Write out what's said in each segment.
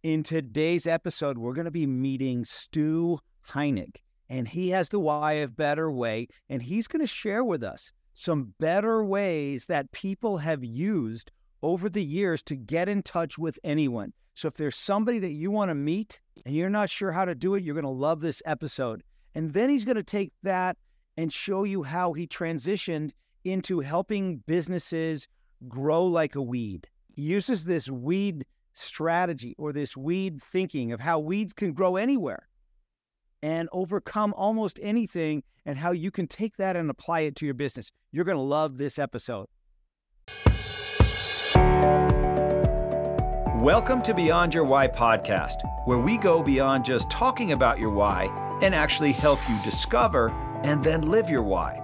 In today's episode, we're going to be meeting Stu Heinecke, and he has the why of better way, and he's going to share with us some better ways that people have used over the years to get in touch with anyone. So if there's somebody that you want to meet and you're not sure how to do it, you're going to love this episode. And then he's going to take that and show you how he transitioned into helping businesses grow like a weed. He uses this weed strategy or this weed thinking of how weeds can grow anywhere and overcome almost anything, and how you can take that and apply it to your business. You're going to love this episode. Welcome to Beyond Your Why podcast, where we go beyond just talking about your why and actually help you discover and then live your why.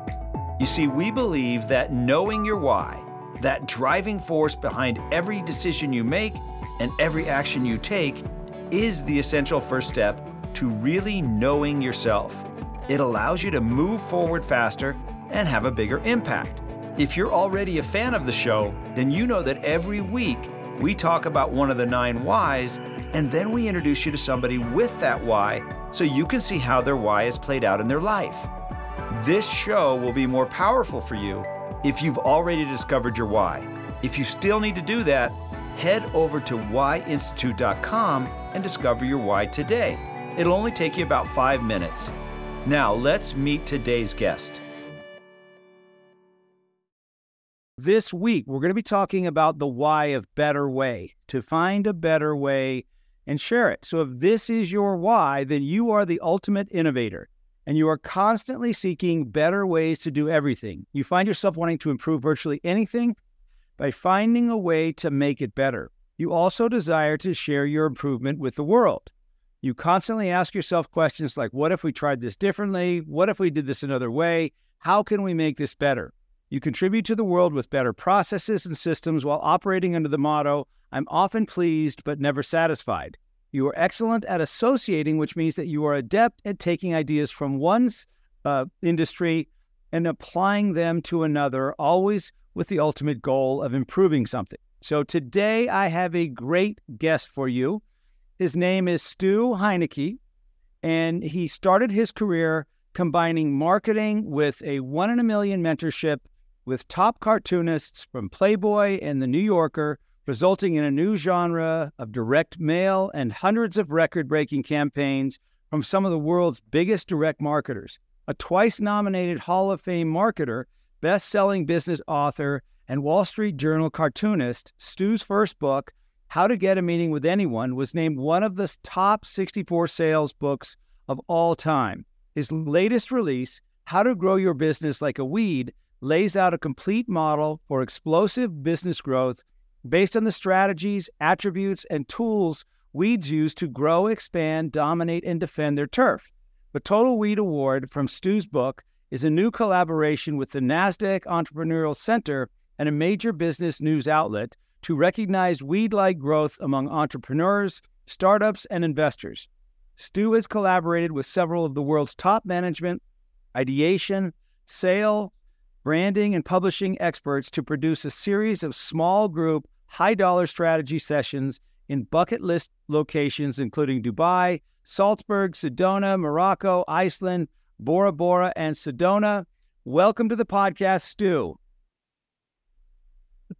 You see, we believe that knowing your why, that driving force behind every decision you make and every action you take, is the essential first step to really knowing yourself. It allows you to move forward faster and have a bigger impact. If you're already a fan of the show, then you know that every week we talk about one of the 9 whys, and then we introduce you to somebody with that why so you can see how their why is played out in their life. This show will be more powerful for you if you've already discovered your why. If you still need to do that, head over to whyinstitute.com and discover your why today. It'll only take you about 5 minutes. Now, let's meet today's guest. This week, we're going to be talking about the why of better way, to find a better way and share it. So if this is your why, then you are the ultimate innovator, and you are constantly seeking better ways to do everything. You find yourself wanting to improve virtually anything by finding a way to make it better. You also desire to share your improvement with the world. You constantly ask yourself questions like, what if we tried this differently? What if we did this another way? How can we make this better? You contribute to the world with better processes and systems while operating under the motto, I'm often pleased but never satisfied. You are excellent at associating, which means that you are adept at taking ideas from one's industry and applying them to another, always with the ultimate goal of improving something. So today I have a great guest for you. His name is Stu Heinecke, and he started his career combining marketing with a 1 in a million mentorship with top cartoonists from Playboy and The New Yorker, resulting in a new genre of direct mail and hundreds of record-breaking campaigns from some of the world's biggest direct marketers. A twice-nominated Hall of Fame marketer, best-selling business author, and Wall Street Journal cartoonist, Stu's first book, How to Get a Meeting with Anyone, was named one of the top 64 sales books of all time. His latest release, How to Grow Your Business Like a Weed, lays out a complete model for explosive business growth based on the strategies, attributes, and tools weeds use to grow, expand, dominate, and defend their turf. The Total Weed Award from Stu's book is a new collaboration with the NASDAQ Entrepreneurial Center and a major business news outlet to recognize weed-like growth among entrepreneurs, startups, and investors. Stu has collaborated with several of the world's top management, ideation, sale, branding, and publishing experts to produce a series of small group, high-dollar strategy sessions in bucket list locations including Dubai, Salzburg, Sedona, Morocco, Iceland, Bora Bora, and Sedona. Welcome to the podcast, Stu.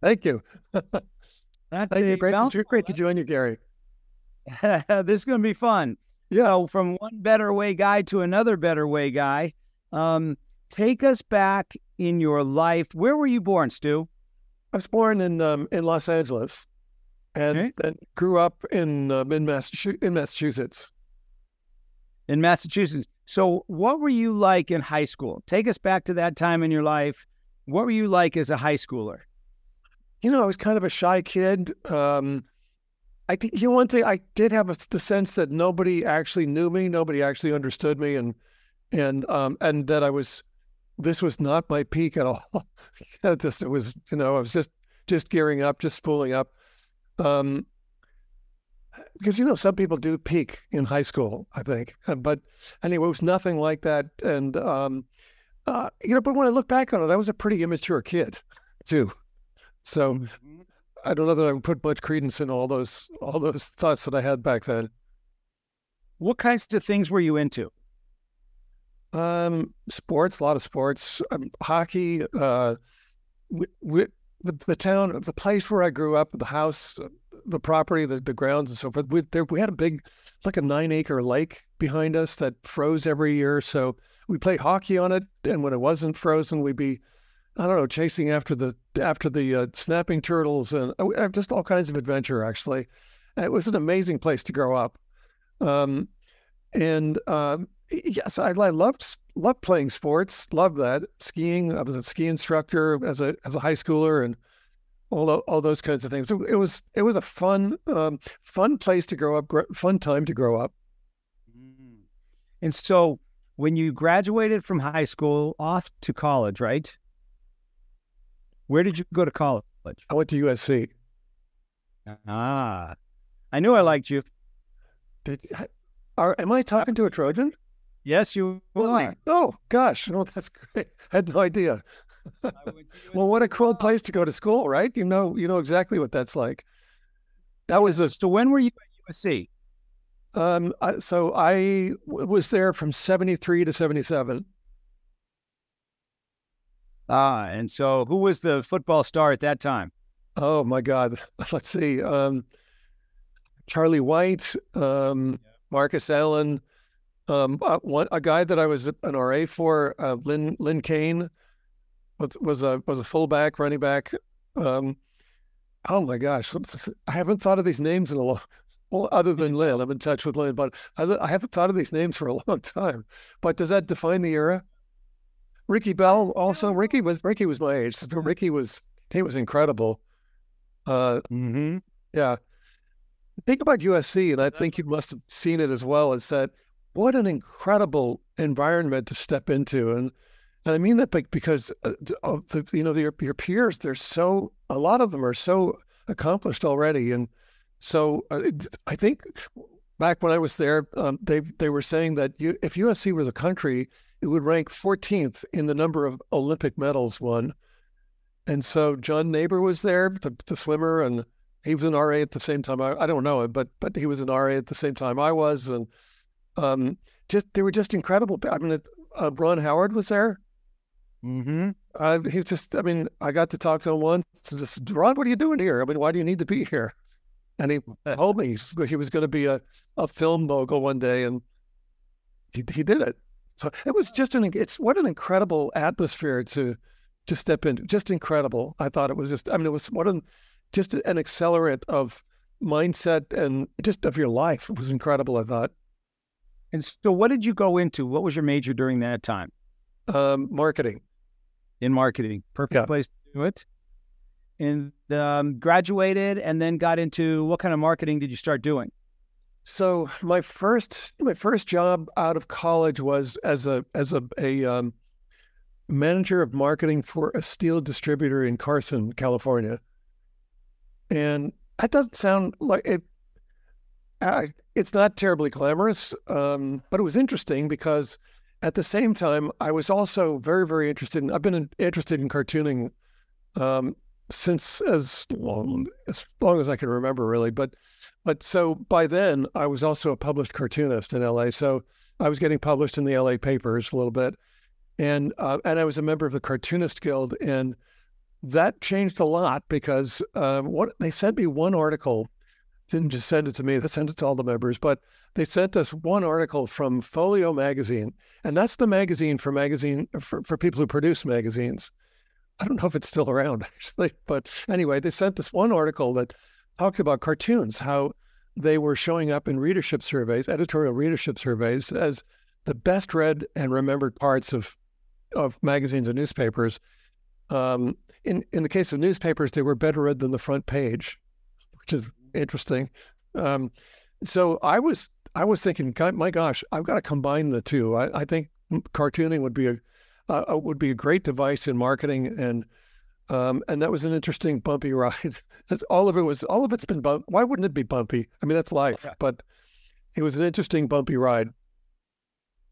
Thank you. That's Thank you. Great to join you, Gary. This is going to be fun. Yeah. So from one better way guy to another better way guy, take us back in your life. Where were you born, Stu? I was born in Los Angeles, and then grew up in Massachusetts. In Massachusetts. So what were you like in high school? Take us back to that time in your life. What were you like as a high schooler? You know, I was kind of a shy kid. I think one thing, I did have the sense that nobody actually knew me, nobody actually understood me, and that this was not my peak at all. It was, I was just gearing up, just spooling up. Because, some people do peak in high school, I think. But anyway, it was nothing like that. And, but when I look back on it, I was a pretty immature kid, too. So I don't know that I would put much credence in all those thoughts that I had back then. What kinds of things were you into? Sports, a lot of sports, hockey. We, the place where I grew up, the house, the property, the grounds, and so forth. We had a big, like a 9-acre lake behind us that froze every year. So we played hockey on it, and when it wasn't frozen, we'd be, I don't know, chasing after the snapping turtles and just all kinds of adventure. Actually, it was an amazing place to grow up. Um, and yes, I loved playing sports. Loved that skiing. I was a ski instructor as a high schooler, and all those kinds of things. So it was a fun place to grow up. Fun time to grow up. Mm. And so, when you graduated from high school, off to college, right? Where did you go to college? I went to USC. Ah, I knew I liked you. Am I talking to a Trojan? Yes, you are. Oh gosh, no, that's great. I had no idea. Well, what a cool place to go to school, right? You know exactly what that's like. That was So when were you at USC? So I was there from 73 to 77. Ah, and so who was the football star at that time? Oh my God. Let's see. Charlie White, Marcus Allen, a guy that I was an RA for, Lynn Kane was a fullback, running back. Oh my gosh, I haven't thought of these names in a long. Well, other than Lynn, I'm in touch with Lynn, but I haven't thought of these names for a long time. But does that define the era? Ricky Bell also. Ricky was my age. So he was incredible. Yeah. Think about USC, and I think you must have seen it as well, is that what an incredible environment to step into. And I mean that because of your peers, a lot of them are so accomplished already. And so I think back when I was there, they were saying that if USC was a country, it would rank 14th in the number of Olympic medals won. And so John Neighbor was there, the swimmer, and he was an RA at the same time. I don't know him, but he was an RA at the same time I was, and they were just incredible. I mean, Ron Howard was there. Mm-hmm. He was just. I mean, I got to talk to him once. And just, Ron, what are you doing here? I mean, why do you need to be here? And he told me he was going to be a film mogul one day, and he did it. So it was just what an incredible atmosphere to step into. Just incredible. I thought it was just. I mean, it was just an accelerant of mindset and just of your life. It was incredible, I thought. And so what did you go into? What was your major during that time? Marketing. In marketing. Perfect place to do it. And graduated and then got into what kind of marketing did you start doing? So my first job out of college was as a manager of marketing for a steel distributor in Carson, California. And that doesn't sound like it. It's not terribly glamorous, but it was interesting because at the same time, I was also very, very interested I've been interested in cartooning since as long as I can remember, really. But so by then, I was also a published cartoonist in LA. So I was getting published in the LA papers a little bit. And I was a member of the Cartoonist Guild. And that changed a lot because they sent me one article. Didn't just send it to me, they sent it to all the members, but they sent us one article from Folio magazine. And that's the magazine for people who produce magazines. I don't know if it's still around, actually. But anyway, they sent this one article that talked about cartoons, how they were showing up in readership surveys, editorial readership surveys, as the best read and remembered parts of magazines and newspapers. In the case of newspapers, they were better read than the front page, which is interesting. So I was thinking, my gosh, I've got to combine the two. I think cartooning would be a great device in marketing, and that was an interesting bumpy ride. All of it's been bumpy. Why wouldn't it be bumpy? I mean, that's life, but it was an interesting bumpy ride.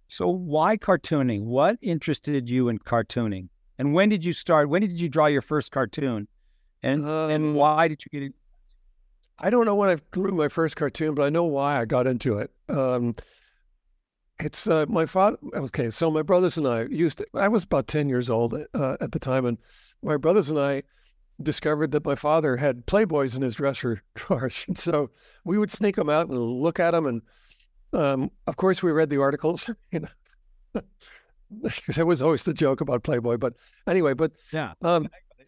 So why cartooning? What interested you in cartooning? And when did you start? When did you draw your first cartoon? And why did you get it? I don't know when I drew my first cartoon, but I know why I got into it. It's my father. Okay, so my brothers and I was about 10 years old at the time, and my brothers and I discovered that my father had Playboys in his dresser drawers. And so we would sneak them out and look at them. And of course, we read the articles. You know, there was always the joke about Playboy. But anyway, Yeah.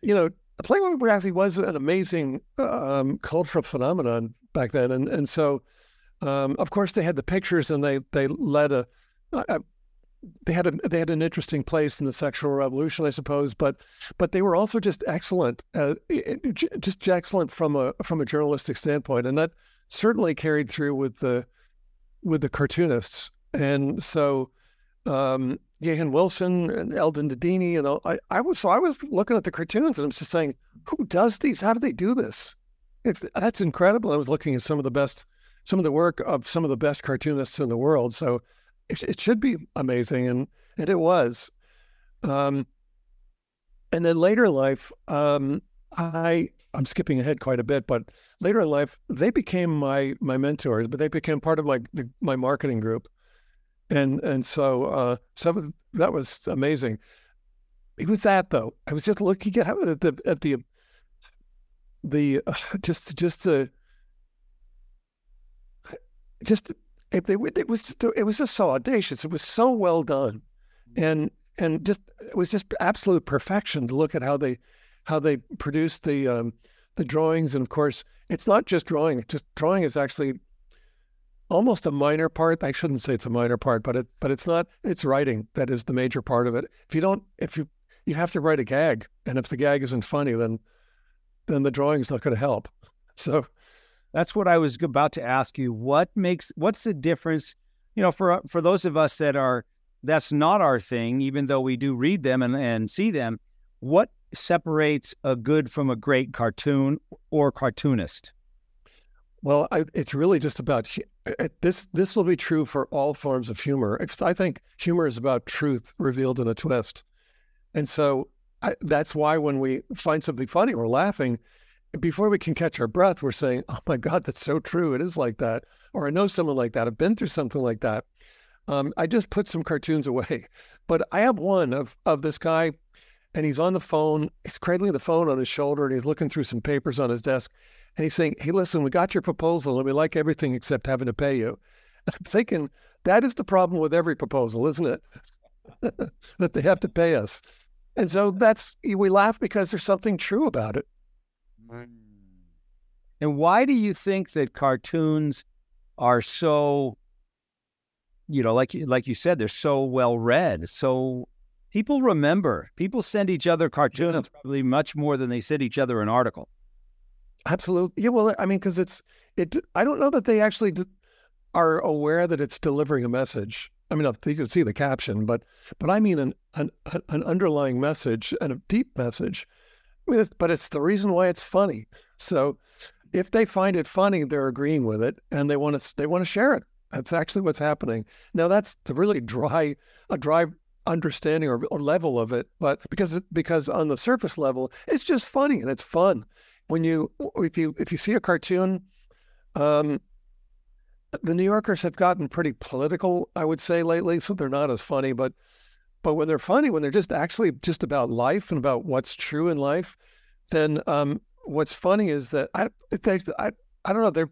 you know, Playboy actually was an amazing cultural phenomenon back then. And so, of course, they had the pictures, and they led they had an interesting place in the sexual revolution, I suppose. But they were also just excellent, just excellent from a journalistic standpoint, and that certainly carried through with the cartoonists. And so, Gahan Wilson and Eldon Dedini, and all, I was looking at the cartoons, and I'm just saying, who does these? How do they do this? That's incredible. I was looking at some of the work of some of the best cartoonists in the world. So it should be amazing, and it was. And then later in life, I'm skipping ahead quite a bit, but later in life, they became my mentors, but they became part of my marketing group. And so that was amazing. It was that, though. I was just looking at it was just so audacious. It was so well done, and just it was just absolute perfection to look at how they produced the drawings. And of course, it's not just drawing. Just drawing is actually almost a minor part. I shouldn't say it's a minor part, but it's not. It's writing that is the major part of it. If you have to write a gag, and if the gag isn't funny, then the drawing's not going to help. So. That's what I was about to ask you. What's the difference, for those of us that's not our thing, even though we do read them and see them, what separates a good from a great cartoon or cartoonist? Well, it's really just about this. This will be true for all forms of humor. I think humor is about truth revealed in a twist. And so that's why when we find something funny, we're laughing. Before we can catch our breath, we're saying, oh my God, that's so true. It is like that. Or I know someone like that. I've been through something like that. I just put some cartoons away. But I have one of this guy, and he's on the phone. He's cradling the phone on his shoulder, and he's looking through some papers on his desk. And he's saying, hey, listen, we got your proposal, and we like everything except having to pay you. And I'm thinking, that is the problem with every proposal, isn't it? That they have to pay us. And so we laugh because there's something true about it. And why do you think that cartoons are so, like you said, they're so well read? So people remember. People send each other cartoons probably much more than they send each other an article. Absolutely. Yeah. Well, I mean, because I don't know that they actually are aware that it's delivering a message. I mean, you can see the caption, but I mean an underlying message and a deep message. But it's the reason why it's funny. So if they find it funny, they're agreeing with it, and they want to share it. That's actually what's happening. Now that's the really dry understanding or level of it, but because on the surface level, it's just funny and it's fun. If you see a cartoon, the New Yorkers have gotten pretty political, I would say, lately, so they're not as funny, but when they're funny, when they're just actually just about life and about what's true in life, then what's funny is that I don't know.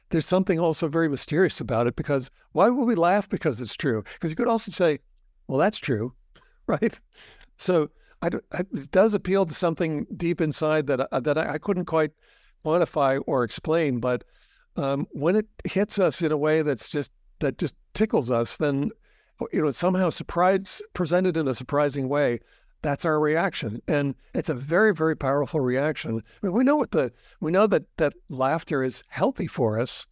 There's something also very mysterious about it, because why would we laugh because it's true? Because you could also say, well, that's true, right? So it does appeal to something deep inside that I couldn't quite quantify or explain. But when it hits us in a way that just tickles us, then somehow presented in a surprising way, that's our reaction. And it's a very, very powerful reaction. I mean, we know that laughter is healthy for us,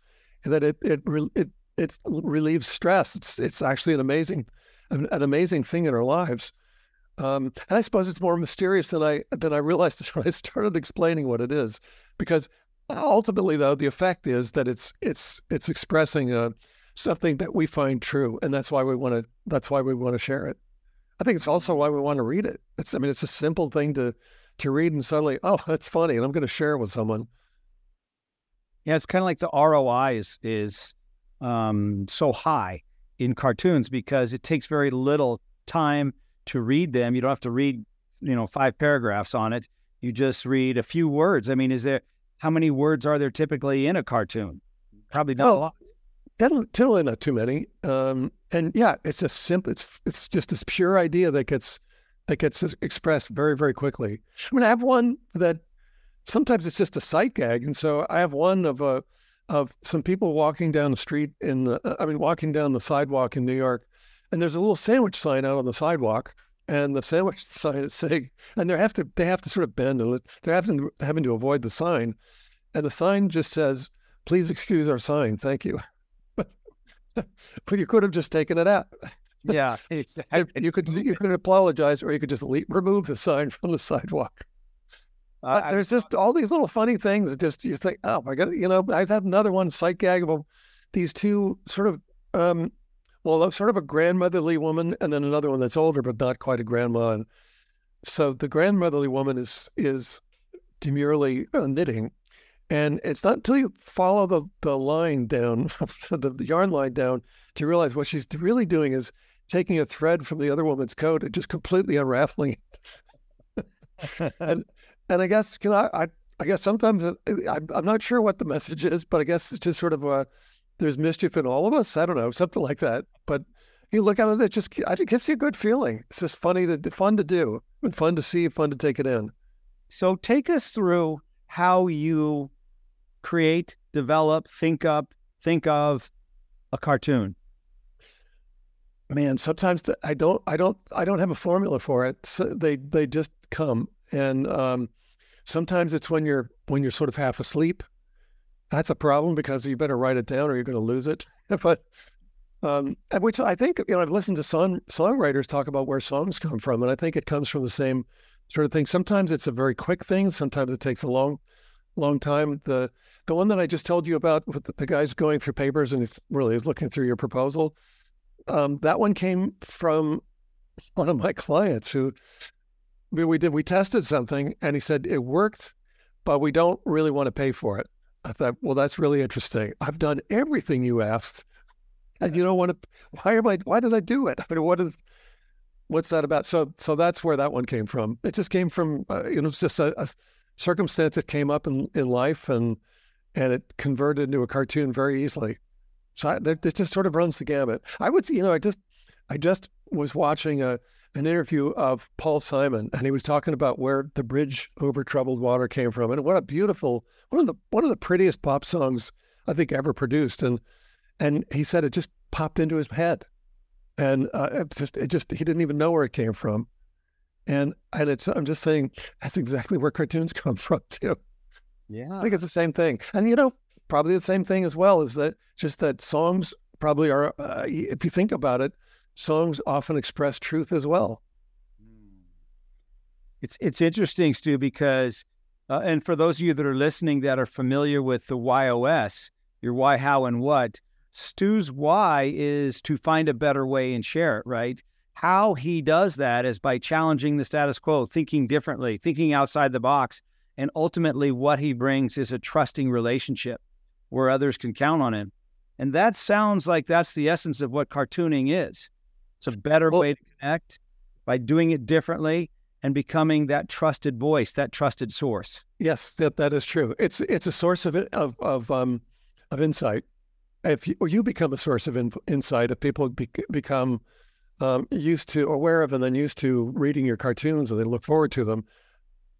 and that it relieves stress. It's actually an amazing thing in our lives. And I suppose it's more mysterious than I realized when I started explaining what it is, because ultimately, though, the effect is that it's expressing something that we find true, and that's why we want to share it. I think it's also why we want to read it. It's a simple thing to to read and suddenly, oh, that's funny, and I'm going to share it with someone. Yeah, it's kind of like the ROI is so high in cartoons because it takes very little time to read them. You don't have to read, 5 paragraphs on it. You just read a few words. I mean, how many words are there typically in a cartoon? Probably not a lot. Totally not too many. And yeah, it's just simple. It's just this pure idea that gets expressed very, very quickly. I mean, I have one that sometimes it's just a sight gag, and so I have one of some people walking down the street walking down the sidewalk in New York, and there's a little sandwich sign out on the sidewalk, and the sandwich sign is saying, and they have to sort of bend, and they're having to avoid the sign, and the sign just says, "Please excuse our sign, thank you." But you could have just taken it out. Yeah, exactly. You could apologize, or you could just remove the sign from the sidewalk. There's just all these little funny things that just you think, oh my God, I've had another one, sight gag, of these two sort of, sort of a grandmotherly woman, and then another one that's older but not quite a grandma. And so the grandmotherly woman is demurely knitting, and it's not until you follow the line down, the yarn line down, to realize what she's really doing is taking a thread from the other woman's coat and just completely unraveling it. And I guess, I guess sometimes I'm not sure what the message is, but I guess it's just sort of there's mischief in all of us. I don't know, something like that. But you look at it, it gives you a good feeling. It's just fun to do, and fun to see, fun to take it in. So take us through how you create, develop, think of a cartoon. Man, sometimes I don't have a formula for it. So they just come. And sometimes it's when you're sort of half asleep. That's a problem because you better write it down or you're going to lose it. But which I think, I've listened to songwriters talk about where songs come from, and I think it comes from the same sort of thing. Sometimes it's a very quick thing. Sometimes it takes a long time. The one that I just told you about with the guy's going through papers and he's really looking through your proposal, that one came from one of my clients who we tested something, and he said it worked, but we don't really want to pay for it. I thought, well, that's really interesting. I've done everything you asked, and you don't want to. Why did I do it? I mean, what's that about? So that's where that one came from. It just came from it's just a circumstance that came up in life, and it converted into a cartoon very easily. So it just sort of runs the gamut. I would say, I just was watching an interview of Paul Simon, and he was talking about where The Bridge Over Troubled Water came from, and what a beautiful, one of the prettiest pop songs I think ever produced. And he said it just popped into his head, and he didn't even know where it came from. And I'm just saying that's exactly where cartoons come from too. Yeah, I think it's the same thing. And probably the same thing as well is that just that songs probably are, if you think about it, songs often express truth as well. It's interesting, Stu, because, and for those of you that are listening that are familiar with the YOS, your why, how, and what, Stu's why is to find a better way and share it, right? How he does that is by challenging the status quo, thinking differently, thinking outside the box, and ultimately what he brings is a trusting relationship where others can count on him. And that sounds like that's the essence of what cartooning is. It's a better way to connect by doing it differently and becoming that trusted voice, that trusted source. Yes, that is true. It's a source of insight. If you become a source of insight, if people become used to, aware of, and then used to reading your cartoons, and they look forward to them,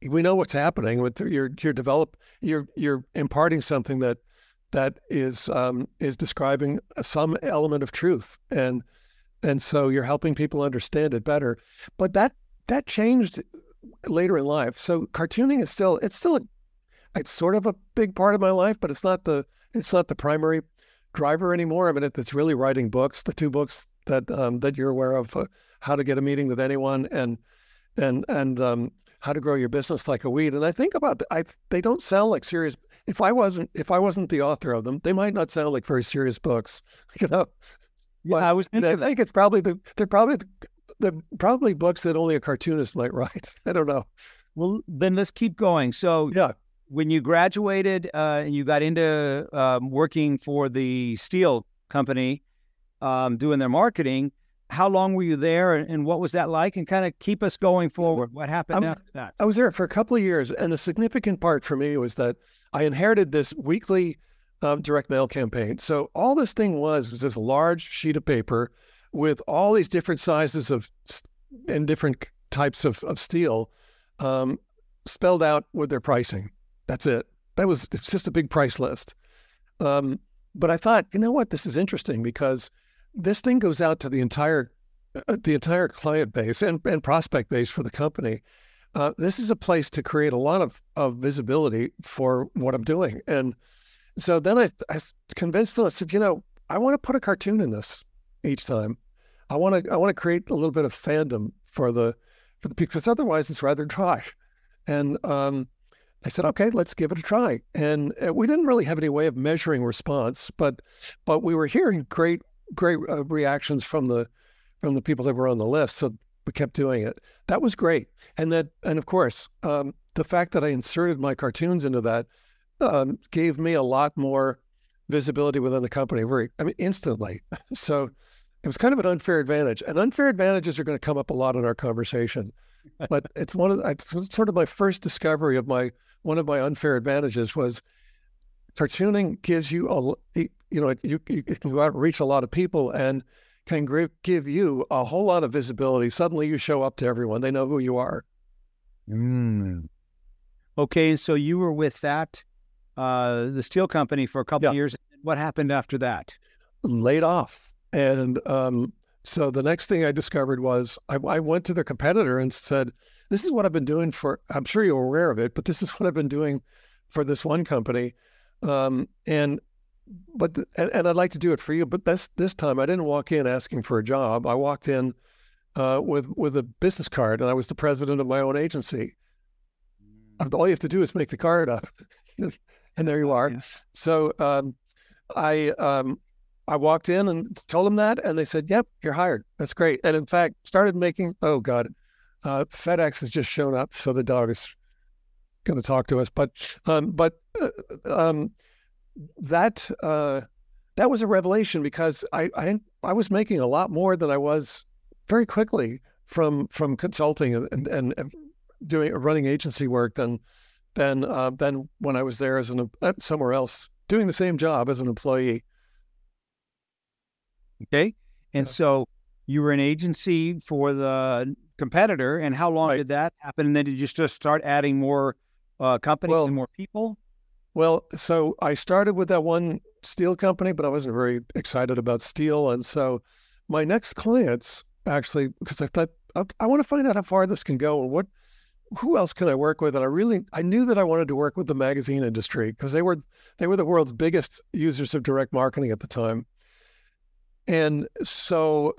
we know what's happening. You're imparting something that is describing some element of truth, and so you're helping people understand it better. But that changed later in life. So cartooning is still sort of a big part of my life, but it's not the primary driver anymore. I mean, it's really writing books, the 2 books that you're aware of, How to Get a Meeting with Anyone and How to Grow Your Business Like a Weed. And I think about they don't sound like serious. If I wasn't the author of them, they might not sound like very serious books, Yeah, I think it's probably they're probably books that only a cartoonist might write. I don't know. Well, then let's keep going. So Yeah. when you graduated and you got into working for the steel company, doing their marketing, how long were you there and what was that like? And kind of keep us going forward. What happened after that? I was there for a couple of years. And the significant part for me was that I inherited this weekly direct mail campaign. So all this thing was this large sheet of paper with all these different sizes and different types of steel spelled out with their pricing. That's it. It's just a big price list. But I thought, you know what, this is interesting because this thing goes out to the entire client base and prospect base for the company. This is a place to create a lot of visibility for what I'm doing. And so then I convinced them. I said, I want to put a cartoon in this each time. I want to create a little bit of fandom for the people, because otherwise it's rather dry. And I said, okay, let's give it a try. And we didn't really have any way of measuring response, but we were hearing great reactions from the people that were on the list. So we kept doing it. That was great. And of course, the fact that I inserted my cartoons into that gave me a lot more visibility within the company, instantly. So it was kind of an unfair advantage. And unfair advantages are going to come up a lot in our conversation. But it's sort of my first discovery of one of my unfair advantages was cartooning gives you you can go out and reach a lot of people and can give you a whole lot of visibility. Suddenly you show up to everyone. They know who you are. Okay, so you were with the steel company for a couple of years. What happened after that? Laid off. And so the next thing I discovered was I went to their competitor and said, this is what I've been doing I'm sure you're aware of it, but this is what I've been doing for this one company. And I'd like to do it for you. But this time I didn't walk in asking for a job. I walked in with a business card, and I was the president of my own agency. All you have to do is make the card up, and there you are. Yeah. So I walked in and told them that, and they said, "Yep, you're hired. That's great." And in fact, started making. Oh God, FedEx has just shown up, so the dog is going to talk to us. But that was a revelation, because I was making a lot more than I was very quickly from consulting and running agency work than when I was there as somewhere else doing the same job as an employee. Okay, and so you were an agency for the competitor, and how long did that happen? And then did you just start adding more companies and more people? Well, so I started with that one steel company, but I wasn't very excited about steel. And so my next clients, actually, because I thought, I want to find out how far this can go and who else can I work with? And I knew that I wanted to work with the magazine industry, because they were the world's biggest users of direct marketing at the time. And so,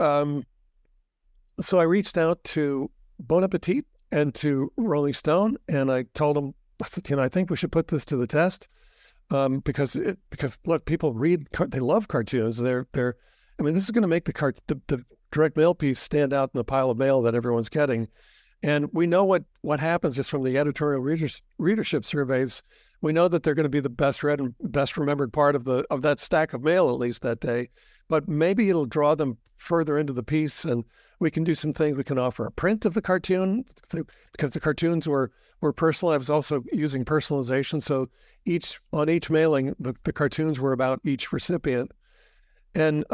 so I reached out to Bon Appetit and to Rolling Stone, and I told them, I said, I think we should put this to the test, because look, people they love cartoons. This is going to make the direct mail piece stand out in the pile of mail that everyone's getting. And we know what happens just from the editorial readership surveys. We know that they're going to be the best read and best remembered part of that stack of mail, at least that day. But maybe it'll draw them further into the piece, and we can do some things. We can offer a print of the cartoon, because the cartoons were personal. I was also using personalization. So on each mailing, the cartoons were about each recipient. And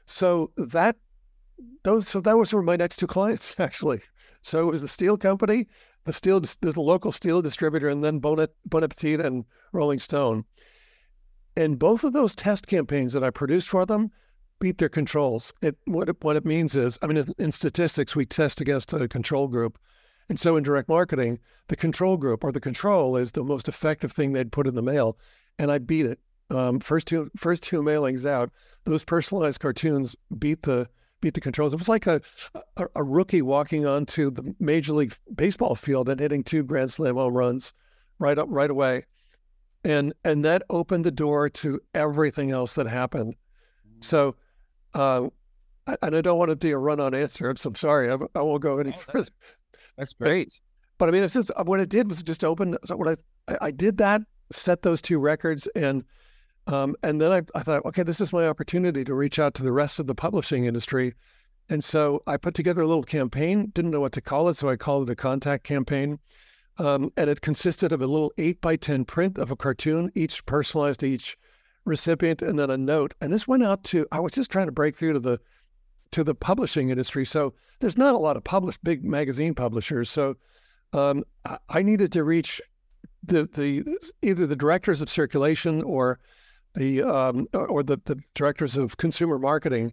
so those were my next two clients, actually. So it was the steel company, the local steel distributor, and then Bon Appetit and Rolling Stone. And both of those test campaigns that I produced for them beat their controls. What it means is, in statistics, we test against a control group. And so in direct marketing, the control group or the control is the most effective thing they'd put in the mail. And I beat it. First two mailings out, those personalized cartoons beat the controls. It was like a rookie walking onto the Major League Baseball field and hitting 2 Grand Slam home runs right away. And that opened the door to everything else that happened. So, and I don't want to do a run-on answer. I'm sorry. I won't go any further. That's great. But I mean, it's just what it did was just open. So what I did that, set those 2 records, and then I thought, okay, this is my opportunity to reach out to the rest of the publishing industry. And so I put together a little campaign, didn't know what to call it, so I called it a contact campaign. And it consisted of a little 8x10 print of a cartoon, each personalized to each recipient, and then a note. And this went out to, I was just trying to break through to the publishing industry. So there's not a lot of big magazine publishers. So I needed to reach either the directors of circulation or the directors of consumer marketing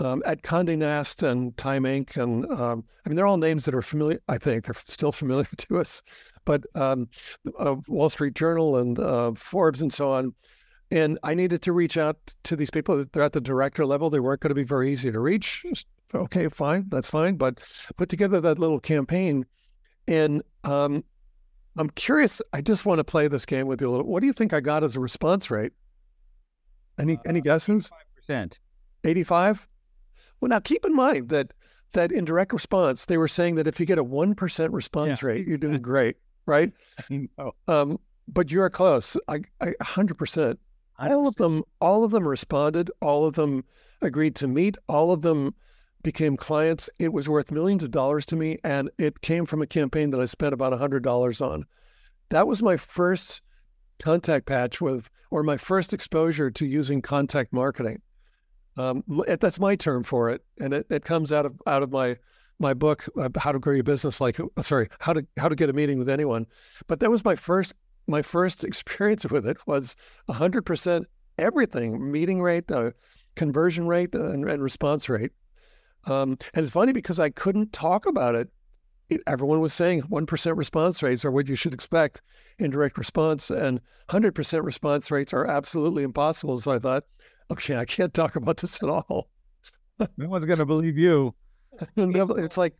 at Condé Nast and Time Inc. And I mean, they're all names that are familiar. I think they're still familiar to us, but Wall Street Journal and Forbes and so on. And I needed to reach out to these people. They're at the director level. They weren't going to be very easy to reach. Okay, fine, that's fine. But put together that little campaign, and I'm curious. I just want to play this game with you a little. What do you think I got as a response rate? Any guesses? 85%. 85? Well, now keep in mind that in direct response, they were saying that if you get a 1% response rate, you're doing great, right? Oh. But you are close. I 100%. All of them responded. All of them agreed to meet. All of them became clients. It was worth millions of dollars to me, and it came from a campaign that I spent about $100 on. That was my first contact patch or my first exposure to using contact marketing. That's my term for it, and it comes out of my book, How to Grow Your Business How to Get a Meeting with Anyone. But that was my first experience with it was 100% everything: meeting rate, conversion rate, and response rate. And it's funny because I couldn't talk about it. Everyone was saying 1% response rates are what you should expect in direct response, and 100% response rates are absolutely impossible. So I thought, okay, I can't talk about this at all. No one's going to believe you. It's like,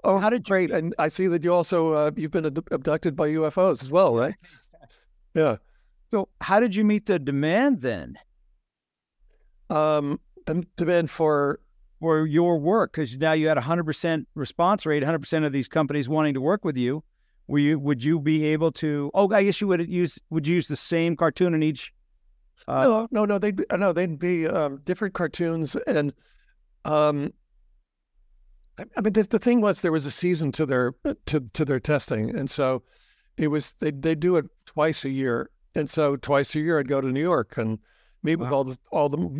oh, how did great. And I see that you also, you've been abducted by UFOs as well, right? Yeah. So how did you meet the demand then? The demand for your work, because now you had 100% response rate, 100% of these companies wanting to work with you. Would you be able to? Oh, I guess you would use the same cartoon in each. No, they'd be different cartoons, and I mean the thing was there was a season to their testing, and so it was they do it twice a year, and so twice a year I'd go to New York and meet with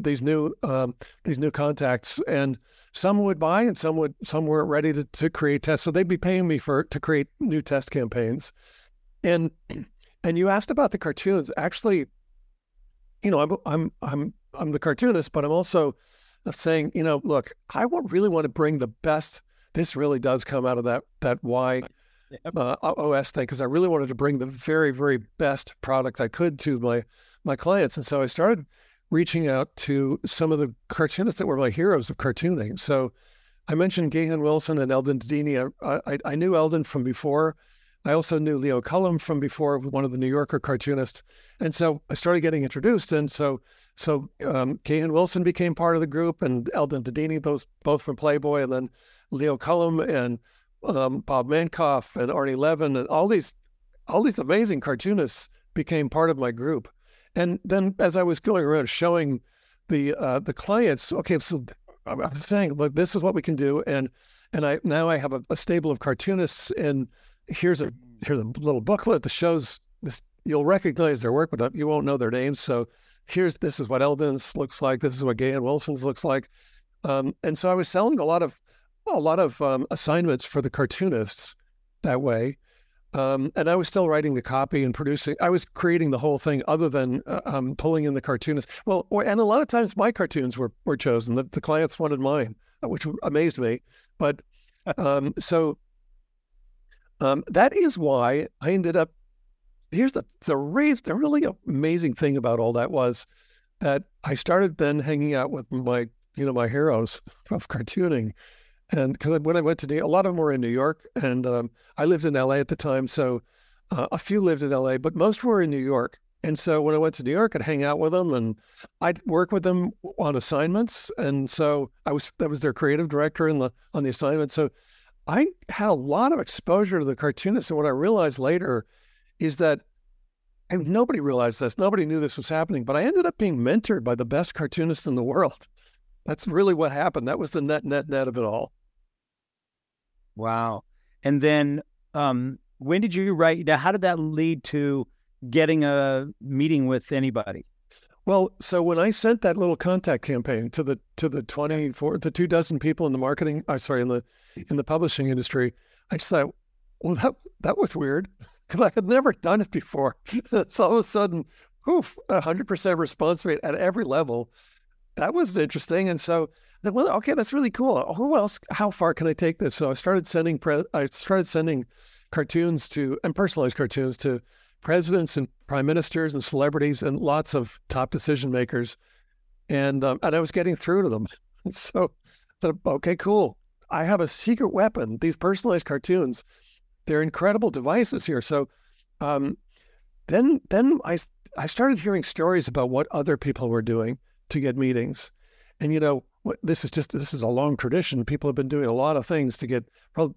these new contacts, and some would buy and some weren't ready to create tests, so they'd be paying me to create new test campaigns. And you asked about the cartoons. Actually, you know, I'm the cartoonist, but I'm also saying, you know, look, I really want to bring the best. This really does come out of that Y OS thing, because I really wanted to bring the very, very best product I could to my clients. And so I started reaching out to some of the cartoonists that were my heroes of cartooning. So I mentioned Gahan Wilson and Eldon Dedini. I knew Eldon from before. I also knew Leo Cullum from before, one of the New Yorker cartoonists. And so I started getting introduced. And so Gahan Wilson became part of the group, and Eldon Dedini, both from Playboy, and then Leo Cullum and Bob Mankoff and Arnie Levin, and all these amazing cartoonists became part of my group. And then as I was going around showing the clients, okay, so I was saying, look, this is what we can do, and I have a stable of cartoonists, and here's a little booklet that shows this. You'll recognize their work, but you won't know their names. So this is what Eldon's looks like. This is what Gahan Wilson's looks like. And so I was selling a lot of assignments for the cartoonists that way. And I was still writing the copy and producing. I was creating the whole thing, other than pulling in the cartoonists. And a lot of times my cartoons were chosen. The clients wanted mine, which amazed me. But that is why I ended up. Here's the really amazing thing about all that was that I started then hanging out with my heroes of cartooning. And because when I went to a lot of them were in New York, and I lived in LA at the time. So a few lived in LA, but most were in New York. And so when I went to New York, I'd hang out with them, and I'd work with them on assignments. And so that was their creative director on the assignment. So I had a lot of exposure to the cartoonist. And what I realized later is that nobody realized this. Nobody knew this was happening, but I ended up being mentored by the best cartoonist in the world. That's really what happened. That was the net of it all. Wow. And then when did you write? Now, how did that lead to getting a meeting with anybody? Well, so when I sent that little contact campaign to the 24 people in the marketing, in the publishing industry, I just thought, well, that was weird because I had never done it before. So all of a sudden, 100% response rate at every level. That was interesting. And so, well, okay, that's really cool. Who else? How far can I take this? So I started sending cartoons and personalized cartoons to presidents and prime ministers and celebrities and lots of top decision makers. And I was getting through to them. So, okay, cool. I have a secret weapon. These personalized cartoons, they're incredible devices here. So then I started hearing stories about what other people were doing to get meetings. And, this is a long tradition. People have been doing a lot of things to get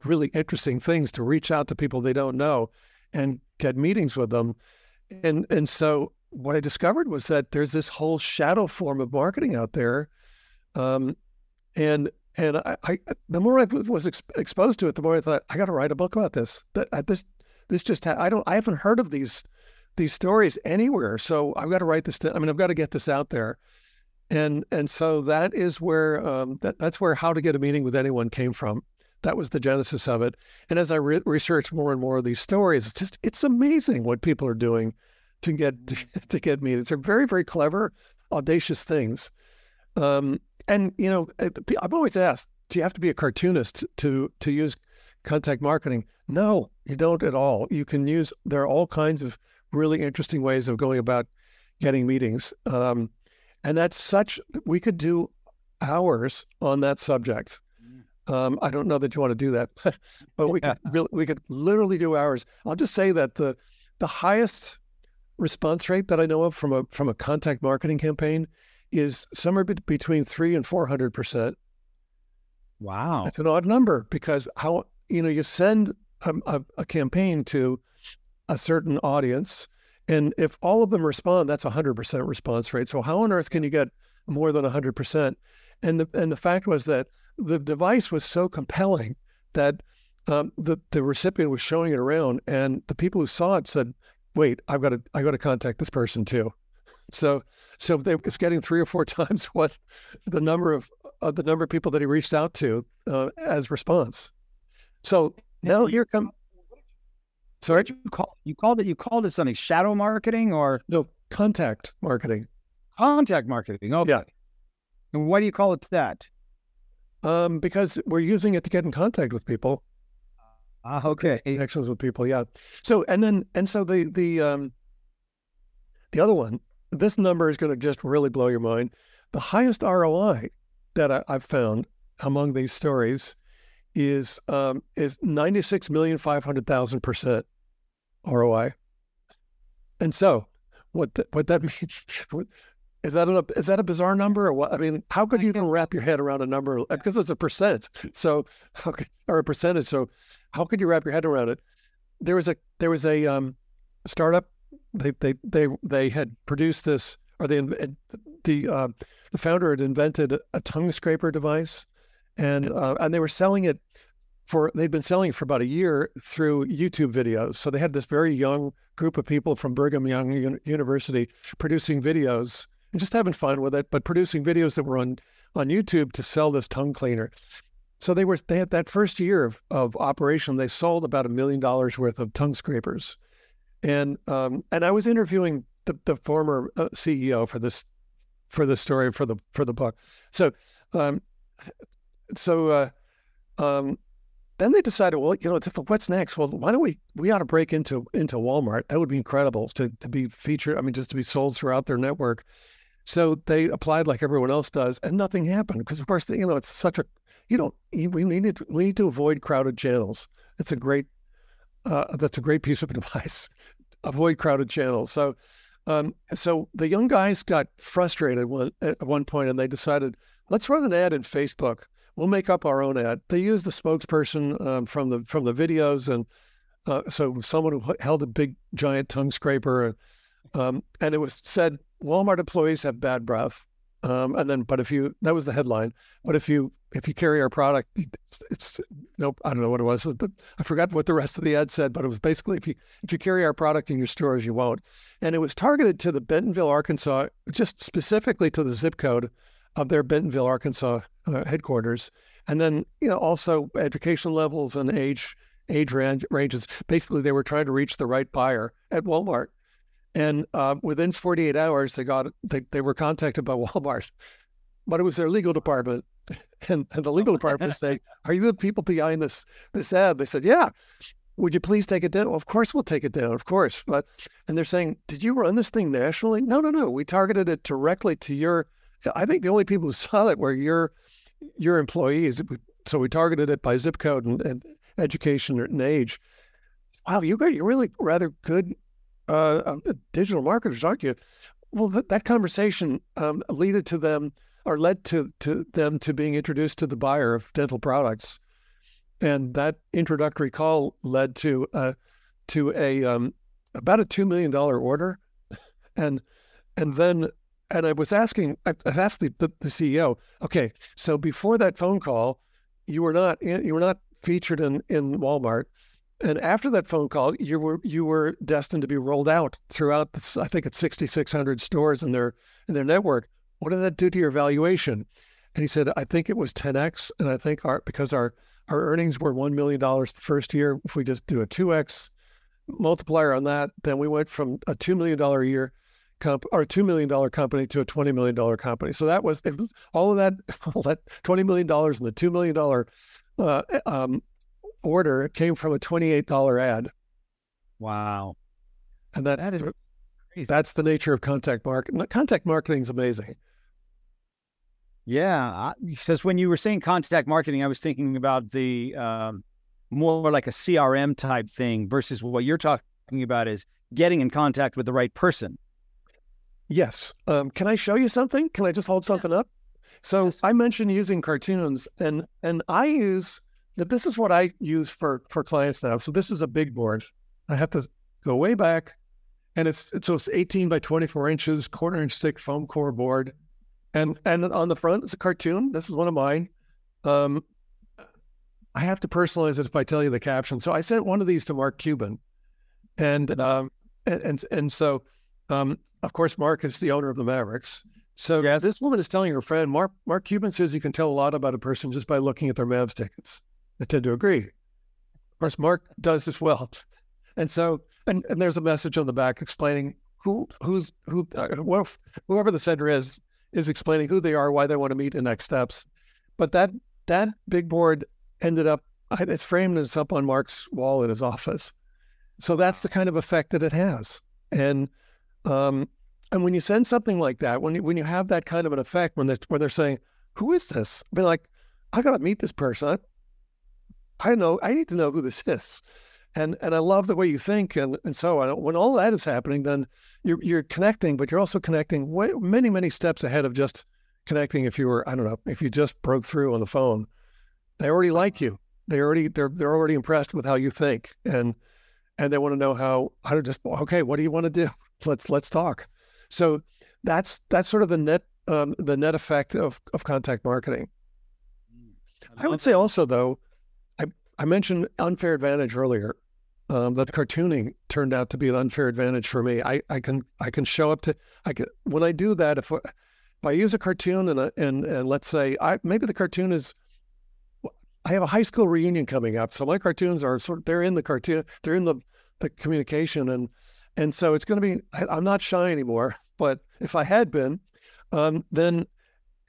really interesting things to reach out to people they don't know and get meetings with them. And so what I discovered was that there's this whole shadow form of marketing out there. And I the more I was exposed to it, the more I thought, I got to write a book about this. I haven't heard of these stories anywhere. So I've got to write this. I've got to get this out there. And so that is where that's where How to Get a Meeting with Anyone came from. That was the genesis of it. And as I researched more and more of these stories, it's amazing what people are doing to get meetings. They're very, very clever, audacious things. And I've always asked, do you have to be a cartoonist to use contact marketing? No, you don't at all. There are all kinds of really interesting ways of going about getting meetings. And we could do hours on that subject. I don't know that you want to do that, but we could literally do hours. I'll just say that the highest response rate that I know of from a contact marketing campaign is somewhere between 300% and 400%. Wow. That's an odd number because you send a campaign to a certain audience, and if all of them respond, that's 100% response rate. So how on earth can you get more than 100%? And the fact was that the device was so compelling that the recipient was showing it around, and the people who saw it said, "Wait, I got to contact this person too." So it's getting 3 or 4 times what the number of people that he reached out to as response. So now here come. Sorry, you called it something, shadow marketing or no, contact marketing. Contact marketing. Okay. Yeah. And why do you call it that? Because we're using it to get in contact with people. Okay. Connections with people. Yeah. So the other one, this number is going to just really blow your mind. The highest ROI that I've found among these stories is 96,500,000% ROI. And so what that means, is that a bizarre number or what? I mean, how could you even wrap your head around a number? Because it's a percent. So or a percentage. So how could you wrap your head around it? There was a startup. They had produced this, or the founder had invented a tongue scraper device, and they were selling it they'd been selling it for about a year through YouTube videos. So they had this very young group of people from Brigham Young University producing videos and just having fun with it, but producing videos that were on YouTube to sell this tongue cleaner. So they had that first year of operation, they sold about $1 million worth of tongue scrapers. And I was interviewing the former CEO for this story for the book. So then they decided, well, what's next? Well, why don't we ought to break into Walmart? That would be incredible to be featured. I mean, just to be sold throughout their network. So they applied like everyone else does, and nothing happened because, of course, it's such a we need to avoid crowded channels. That's a great piece of advice. Avoid crowded channels. So the young guys got frustrated at one point, and they decided, let's run an ad in Facebook. we'll make up our own ad. They use the spokesperson from the videos, and so someone who held a big giant tongue scraper, and it was said Walmart employees have bad breath. And then, but that was the headline. But if you carry our product, it's nope. I don't know what it was. I forgot what the rest of the ad said, but it was basically if you carry our product in your stores, you won't. And it was targeted to the Bentonville, Arkansas, just specifically to the zip code of their Bentonville, Arkansas headquarters. And then, also education levels and age ranges. Basically, they were trying to reach the right buyer at Walmart. And within 48 hours, they were contacted by Walmart, but it was their legal department, and the legal department was saying, "Are you the people behind this ad?" They said, "Yeah. Would you please take it down?" Well, of course, we'll take it down. Of course, and they're saying, "Did you run this thing nationally?" No. We targeted it directly to your. I think the only people who saw it were your employees. So we targeted it by zip code and education and age. Wow, you're really rather good. Digital marketers, aren't you? Well, that conversation led to them to being introduced to the buyer of dental products, and that introductory call led to about a $2 million order, and I was asking, I asked the CEO, okay, so before that phone call, you were not featured in Walmart. And after that phone call, you were destined to be rolled out throughout. I think it's 6,600 stores in their network. What did that do to your valuation? And he said, I think it was 10x. And I think because our earnings were $1 million the first year, if we just do a 2x multiplier on that, then we went from a $2 million a year $2 million company to a $20 million company. So it was all that $20 million and the $2 million order came from a $28 ad. Wow. And that is crazy. That's the nature of contact marketing. Contact marketing is amazing. Yeah. Because when you were saying contact marketing, I was thinking about the more like a CRM type thing versus what you're talking about is getting in contact with the right person. Yes. Can I show you something? Can I just hold something up? So yes. I mentioned using cartoons, and I use... This is what I use for clients now. So this is a big board. I have to go way back, and it's 18 by 24 inches, 1/4-inch thick foam core board, and on the front it's a cartoon. This is one of mine. I have to personalize it if I tell you the caption. So I sent one of these to Mark Cuban, and so of course Mark is the owner of the Mavericks. So yes. This woman is telling her friend, Mark Cuban says you can tell a lot about a person just by looking at their Mavs tickets. I tend to agree. Of course, Mark does as well. And so, and there's a message on the back explaining whoever the sender is explaining who they are, why they want to meet, and next steps. But that big board ended up, it's framed and it's up on Mark's wall in his office. So that's the kind of effect that it has. And when you send something like that, when you have that kind of an effect, when they're saying, who is this? I mean, like, I got to meet this person. I need to know who this is. And I love the way you think. And so when all that is happening, then you're connecting, but you're also connecting many, many steps ahead of just connecting. If you just broke through on the phone, they already like you. They're already impressed with how you think. And they want to know how to just, okay, what do you want to do? Let's talk. So that's sort of the net effect of contact marketing. I would say also, though, I mentioned unfair advantage earlier. That cartooning turned out to be an unfair advantage for me. I can show up to when I do that. If I use a cartoon and let's say maybe the cartoon is, I have a high school reunion coming up, so my cartoons are they're in the cartoon, they're in the communication, and so it's going to be. I'm not shy anymore, but if I had been, then.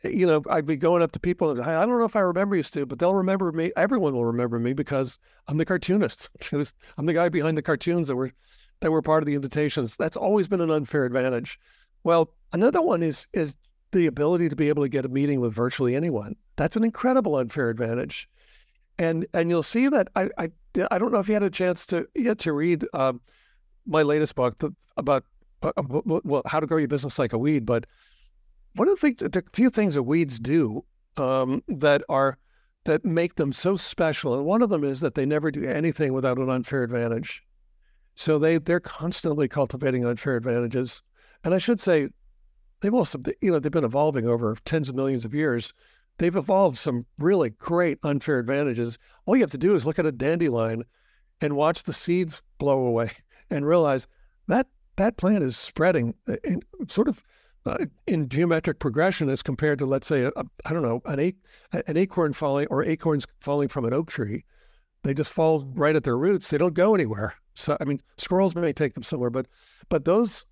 I'd be going up to people and I don't know if I remember you, Stu, but they'll remember me. Everyone will remember me because I'm the cartoonist. I'm the guy behind the cartoons that were part of the invitations. That's always been an unfair advantage. Well, another one is the ability to be able to get a meeting with virtually anyone. That's an incredible unfair advantage. And you'll see that I don't know if you had a chance to read my latest book about how to grow your business like a weed, but one of the things, a few things that weeds do that are that make them so special. And one of them is that they never do anything without an unfair advantage. So they're constantly cultivating unfair advantages. And I should say, they've also, they've been evolving over tens of millions of years. They've evolved some really great unfair advantages. All you have to do is look at a dandelion and watch the seeds blow away and realize that that plant is spreading in sort of in geometric progression as compared to, let's say, an acorn falling, or acorns falling from an oak tree. They just fall right at their roots. They don't go anywhere. So, I mean, squirrels may take them somewhere, but those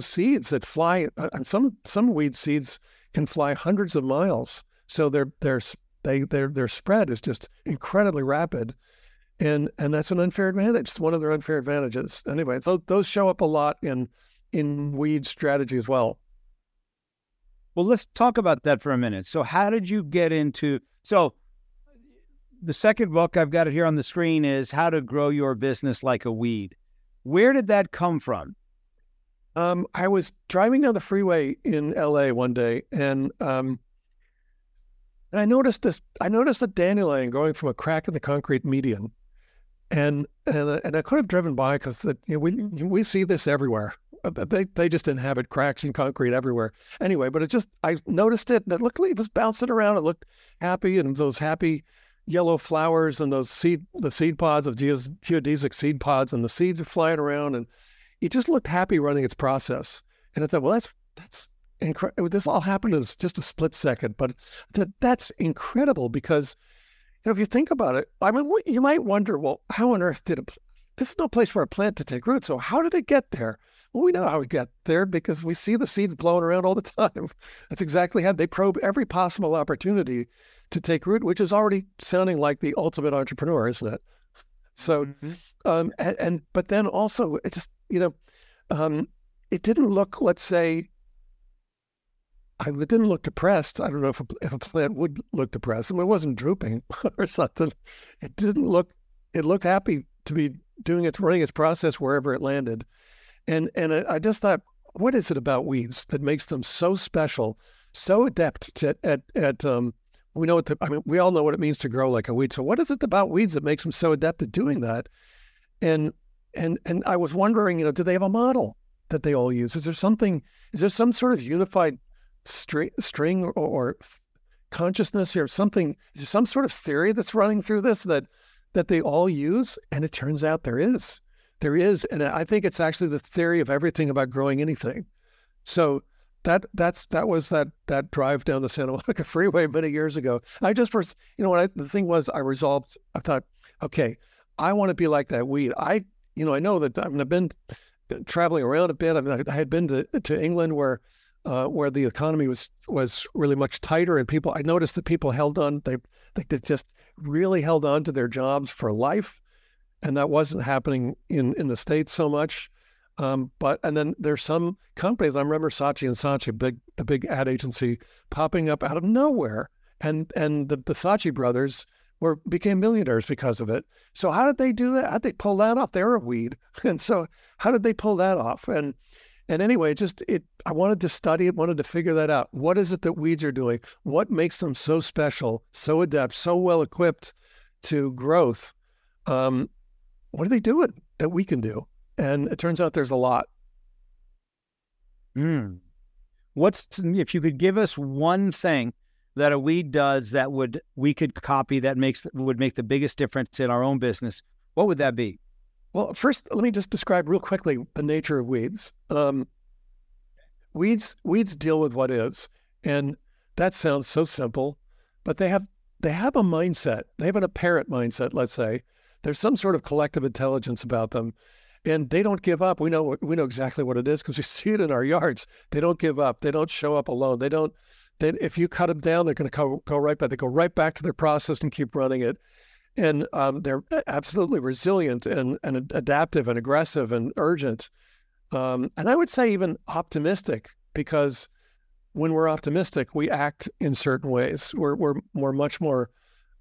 seeds that fly, and some weed seeds can fly hundreds of miles. So their spread is just incredibly rapid, and that's an unfair advantage. It's one of their unfair advantages. Anyway, so those show up a lot in weed strategy as well. Well, let's talk about that for a minute. So how did you get into, so the second book, I've got it here on the screen, is How to Grow Your Business Like a Weed. Where did that come from? I was driving down the freeway in LA one day, and I noticed a dandelion going from a crack in the concrete median. And I could have driven by because we see this everywhere. They just inhabit cracks in concrete everywhere. Anyway, but I noticed it, and it looked like it was bouncing around. It looked happy, and those happy yellow flowers and the seed pods of geodesic seed pods, and the seeds are flying around, and it just looked happy running its process. And I thought, well, that's incredible. This all happened in just a split second, but that's incredible because, if you think about it, I mean, you might wonder, well, how on earth this is no place for a plant to take root. So how did it get there? Well, we know how it got there because we see the seeds blowing around all the time. That's exactly how they probe every possible opportunity to take root, which is already sounding like the ultimate entrepreneur, isn't it? So, but then also it just, it didn't look, let's say, it didn't look depressed. I don't know if a plant would look depressed. I mean, it wasn't drooping or something. It looked happy to be running its process wherever it landed. And I just thought, what is it about weeds that makes them so special, so adept at we all know what it means to grow like a weed. So what is it about weeds that makes them so adept at doing that? And I was wondering, do they have a model that they all use? Is there some sort of unified string or consciousness here? Something? Is there some sort of theory that's running through this that they all use? And it turns out there is. And I think it's actually the theory of everything about growing anything. So that was that drive down the Santa Monica freeway many years ago. The thing was, I thought, okay, I want to be like that weed. I know that I've been traveling around a bit. I mean, I had been to England where the economy was really much tighter, and I noticed that people held on. They just really held on to their jobs for life, and that wasn't happening in the States so much. And then there's some companies. I remember Saatchi & Saatchi, the big ad agency, popping up out of nowhere, and the Saatchi brothers became millionaires because of it. So how did they do that? How did they pull that off? They're a weed, and so how did they pull that off? And anyway, I wanted to study it, wanted to figure that out. What is it that weeds are doing? What makes them so special, so adept, so well equipped to growth? What are they doing that we can do? And it turns out there's a lot. If you could give us one thing that a weed does that we could copy that would make the biggest difference in our own business, what would that be? Well, first, let me just describe real quickly the nature of weeds. Weeds deal with what is, and that sounds so simple, but they have a mindset. They have an apparent mindset, let's say. There's some sort of collective intelligence about them, and they don't give up. We know exactly what it is because we see it in our yards. They don't give up. They don't show up alone. If you cut them down, they're going to go right back. They go right back to their process and keep running it. And they're absolutely resilient and adaptive and aggressive and urgent. And I would say even optimistic, because when we're optimistic, we act in certain ways. We're much more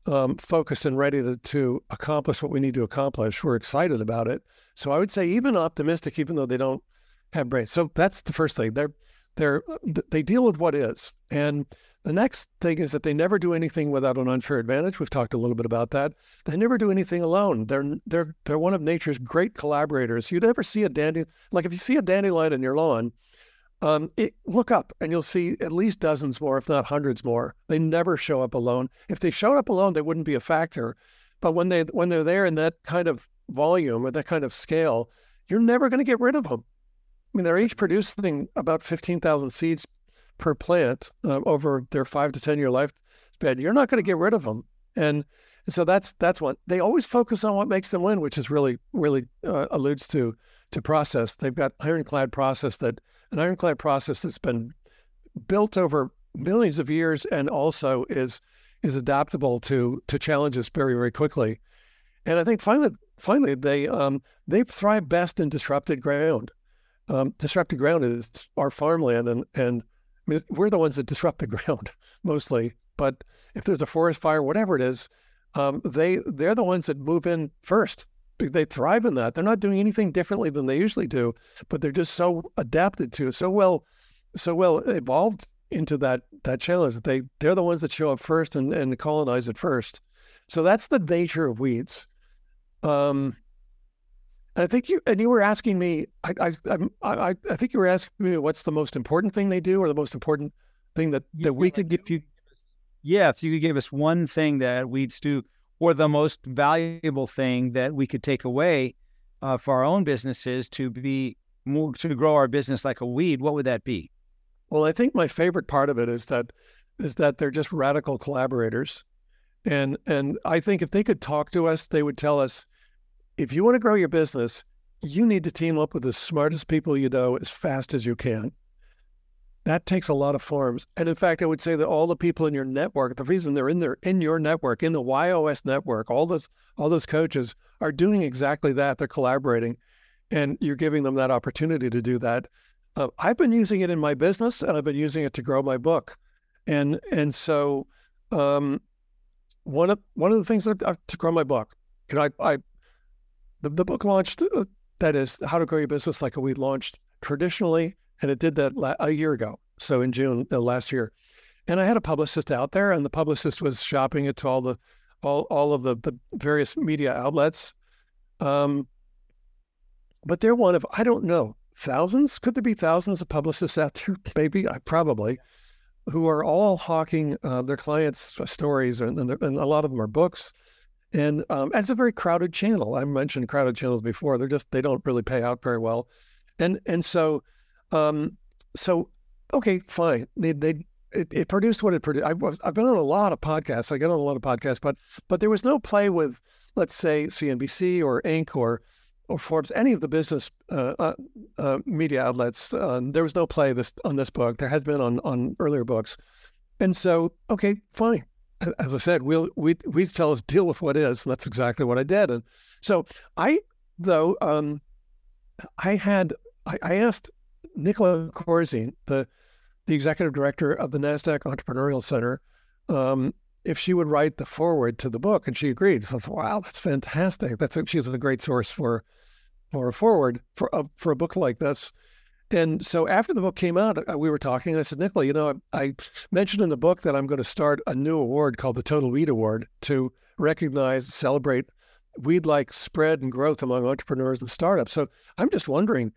focused and ready to accomplish what we need to accomplish. We're excited about it. So I would say even optimistic, even though they don't have brains. So that's the first thing. They deal with what is. And The next thing is that they never do anything without an unfair advantage. We've talked a little bit about that. They never do anything alone. They're one of nature's great collaborators. You'd ever see like if you see a dandelion in your lawn, look up and you'll see at least dozens more, if not hundreds more. They never show up alone. If they showed up alone, they wouldn't be a factor. But when they're there in that kind of volume or that kind of scale, you're never going to get rid of them. I mean, they're each producing about 15,000 seeds per plant over their 5 to 10 year lifespan. You're not going to get rid of them. And so that's one. They always focus on what makes them win, which is really alludes to process. They've got an ironclad process that's been built over millions of years and also is adaptable to challenges very, very quickly. And I think finally they thrive best in disrupted ground. Disrupted ground is our farmland, and I mean, we're the ones that disrupt the ground mostly. But if there's a forest fire, whatever it is, they're the ones that move in first. They thrive in that. They're not doing anything differently than they usually do, but they're just so adapted to, so well evolved into that challenge. They're the ones that show up first and colonize it first. So that's the nature of weeds. I think you were asking me. I think you were asking me what's the most important thing they do, or the most important thing that we could give you. Yeah, if you could give us one thing that weeds do, or the most valuable thing that we could take away for our own businesses to grow our business like a weed, what would that be? Well, I think my favorite part of it is that they're just radical collaborators, and I think if they could talk to us, they would tell us, if you want to grow your business, you need to team up with the smartest people you know as fast as you can. That takes a lot of forms. And in fact, I would say that all the people in your network, the reason they're in your network, in the YOS network, all those coaches are doing exactly that. They're collaborating, and you're giving them that opportunity to do that. I've been using it in my business, and I've been using it to grow my book. And so one of the things to grow my book, the book launched, that is How to Grow Your Business Like a Weed, launched traditionally, and it did that a year ago. So in June last year, and I had a publicist out there, and the publicist was shopping it to all of the various media outlets. But they're one of, I don't know, thousands. Could there be thousands of publicists out there? Maybe, probably, who are all hawking their clients' stories, and a lot of them are books. And it's a very crowded channel. I mentioned crowded channels before. They don't really pay out very well. And so okay, fine. It produced what it produced. I've been on a lot of podcasts. I get on a lot of podcasts, but there was no play with, let's say, CNBC or Inc. or Forbes, any of the business media outlets. There was no play on this book. There has been on earlier books. And so, okay, fine. As I said, we tell us deal with what is, and that's exactly what I did. And so I asked Nicola Corzine, the executive director of the NASDAQ Entrepreneurial Center, if she would write the foreword to the book, and she agreed. So I thought, wow, that's fantastic. She's a great source for a foreword for a book like this. And so after the book came out, we were talking, and I said, Nicola, I mentioned in the book that I'm going to start a new award called the Total Weed Award to recognize, celebrate weed-like spread and growth among entrepreneurs and startups. So I'm just wondering,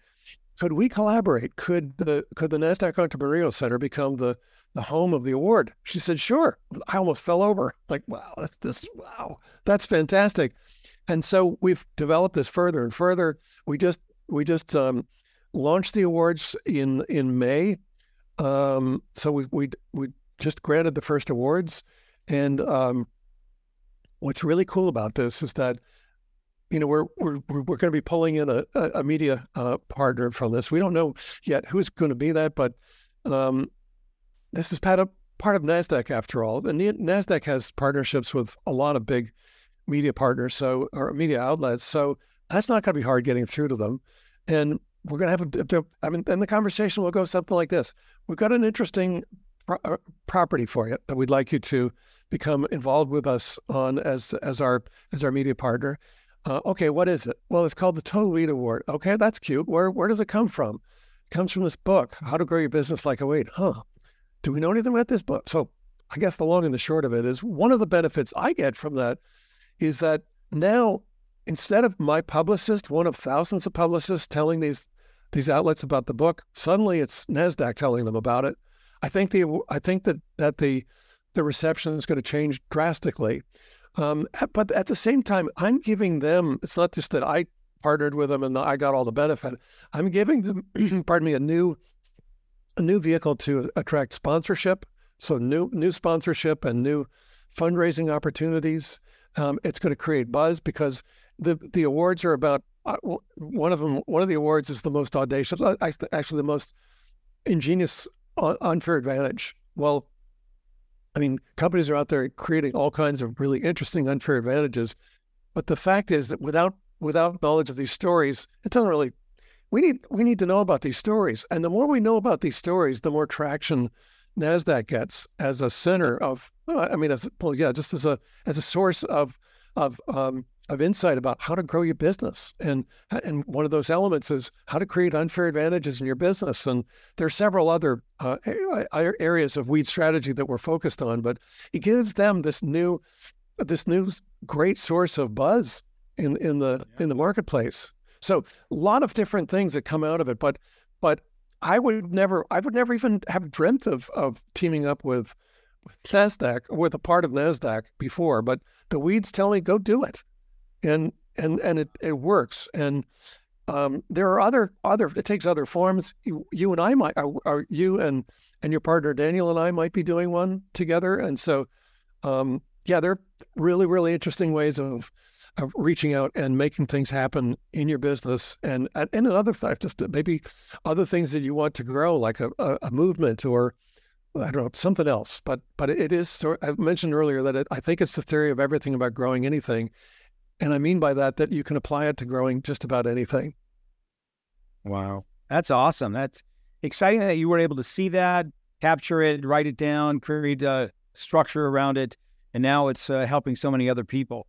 could we collaborate? Could the NASDAQ Entrepreneurial Center become the home of the award? She said, sure. I almost fell over. Like, wow, that's fantastic. And so we've developed this further and further. We just launched the awards in May. So we just granted the first awards. And what's really cool about this is that, we're going to be pulling in a media partner from this. We don't know yet who's going to be that, but this is part of NASDAQ after all. And NASDAQ has partnerships with a lot of big media partners, or media outlets. So that's not going to be hard getting through to them. And we're going to have and the conversation will go something like this. We've got an interesting property for you that we'd like you to become involved with us on as our media partner. Okay, what is it? Well, it's called the Total Weed Award. Okay, that's cute. Where does it come from? It comes from this book, How to Grow Your Business Like a Weed. Huh. Do we know anything about this book? So I guess the long and the short of it is one of the benefits I get from that is that now, instead of my publicist, one of thousands of publicists telling these outlets about the book, suddenly it's NASDAQ telling them about it. I think that the reception is going to change drastically. But at the same time, I'm giving them, it's not just that I partnered with them and I got all the benefit. I'm giving them, pardon me, a new vehicle to attract sponsorship. So new sponsorship and new fundraising opportunities. It's going to create buzz because the awards are about, one of the awards is the most audacious, actually the most ingenious unfair advantage. Well, I mean, companies are out there creating all kinds of really interesting unfair advantages, but the fact is that without knowledge of these stories, it doesn't really. We need to know about these stories, and the more we know about these stories, the more traction NASDAQ gets as a center of. Just as a source of insight about how to grow your business, and one of those elements is how to create unfair advantages in your business. And there are several other areas of weed strategy that we're focused on, but it gives them this new great source of buzz in the marketplace. So a lot of different things that come out of it, but I would never even have dreamt of teaming up with NASDAQ, with a part of NASDAQ before, but the weeds tell me go do it. And it works. And there are other it takes other forms. You and I might, or you and your partner Daniel and I might be doing one together. And so, there are really, really interesting ways of reaching out and making things happen in your business, and another thing, just maybe other things that you want to grow, like a movement or I don't know, something else. But it is. I mentioned earlier that I think it's the theory of everything about growing anything. And I mean by that you can apply it to growing just about anything. Wow. That's awesome. That's exciting that you were able to see that, capture it, write it down, create a structure around it. And now it's helping so many other people.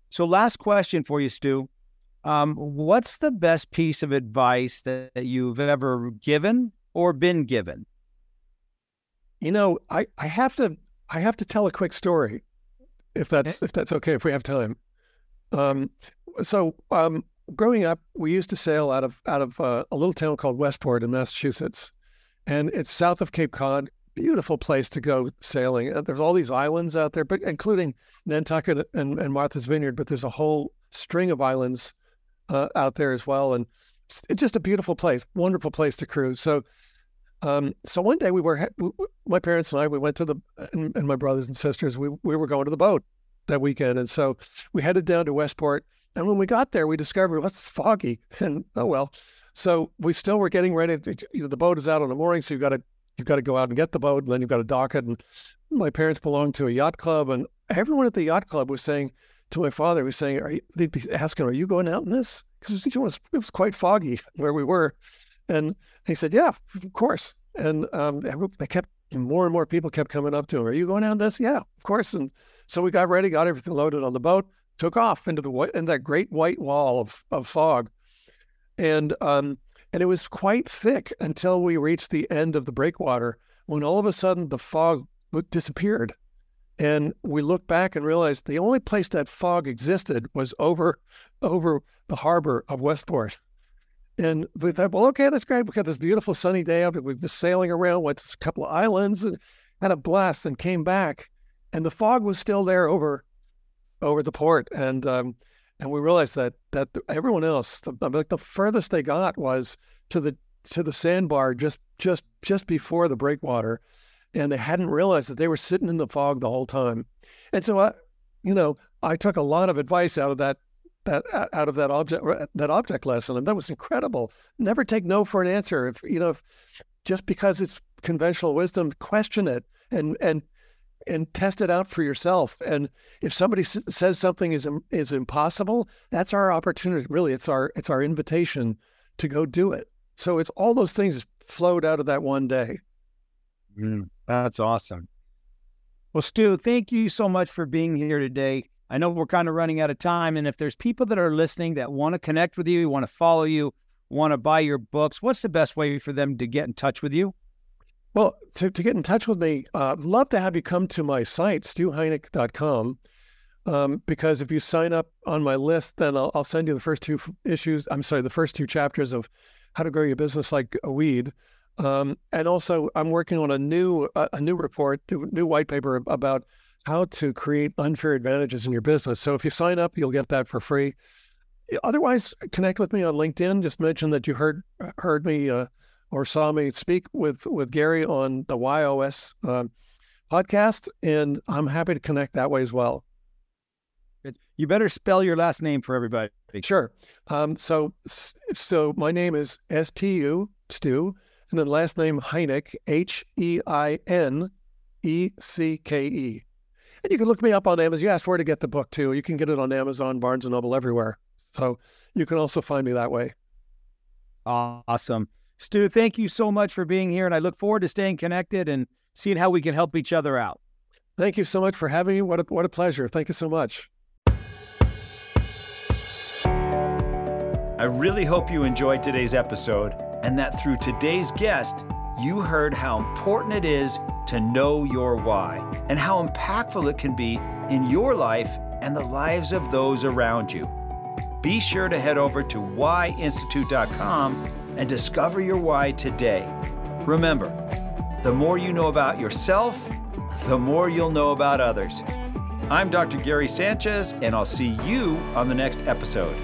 So last question for you, Stu. What's the best piece of advice that you've ever given or been given? You know, I have to tell a quick story, if that's okay, if we have time. Growing up, we used to sail out of a little town called Westport in Massachusetts, and it's south of Cape Cod. Beautiful place to go sailing. There's all these islands out there, but including Nantucket and Martha's Vineyard. But there's a whole string of islands out there as well, and it's just a beautiful place, wonderful place to cruise. So one day my parents and I, we went to and my brothers and sisters, we were going to the boat that weekend. And so we headed down to Westport. And when we got there, we discovered it's foggy. And oh well. So we still were getting ready. The boat is out in the morning, so you've got to go out and get the boat, and then you've got to dock it. And my parents belonged to a yacht club, and everyone at the yacht club was saying to my father, they'd be asking, "Are you going out in this?" Because it was quite foggy where we were. And he said, "Yeah, of course." And more and more people kept coming up to him. "Are you going out in this?" "Yeah, of course." And so we got ready, got everything loaded on the boat, took off into that great white wall of fog. And it was quite thick until we reached the end of the breakwater, when all of a sudden the fog disappeared. And we looked back and realized the only place that fog existed was over the harbor of Westport. And we thought, well, okay, that's great. We got this beautiful sunny day up. We've been sailing around, went to a couple of islands and had a blast, and came back. And the fog was still there over the port. And we realized that everyone else, the furthest they got was to the sandbar just before the breakwater, and they hadn't realized that they were sitting in the fog the whole time. And so I took a lot of advice out of that object lesson, and that was incredible. Never take no for an answer. If just because it's conventional wisdom, question it and test it out for yourself. And if somebody says something is impossible, that's our opportunity. Really, it's our invitation to go do it. So it's all those things flowed out of that one day. That's awesome. Well, Stu, thank you so much for being here today. I know we're kind of running out of time, and if there's people that are listening that want to connect with you, want to follow you, want to buy your books, what's the best way for them to get in touch with you? Well, to get in touch with me, I'd love to have you come to my site, stuheinecke.com, because if you sign up on my list, then I'll send you the first the first two chapters of How to Grow Your Business Like a Weed. And also, I'm working on a new report, new white paper about how to create unfair advantages in your business. So if you sign up, you'll get that for free. Otherwise, connect with me on LinkedIn. Just mention that you heard me or saw me speak with Gary on the YOS podcast, and I'm happy to connect that way as well. You better spell your last name for everybody. Sure. So my name is Stu, Stu, and then last name Heinecke, Heinecke. And you can look me up on Amazon. You asked where to get the book too. You can get it on Amazon, Barnes & Noble, everywhere. So you can also find me that way. Awesome. Stu, thank you so much for being here, and I look forward to staying connected and seeing how we can help each other out. Thank you so much for having me. What a pleasure. Thank you so much. I really hope you enjoyed today's episode and that through today's guest, you heard how important it is to know your why and how impactful it can be in your life and the lives of those around you. Be sure to head over to whyinstitute.com and discover your why today. Remember, the more you know about yourself, the more you'll know about others. I'm Dr. Gary Sanchez, and I'll see you on the next episode.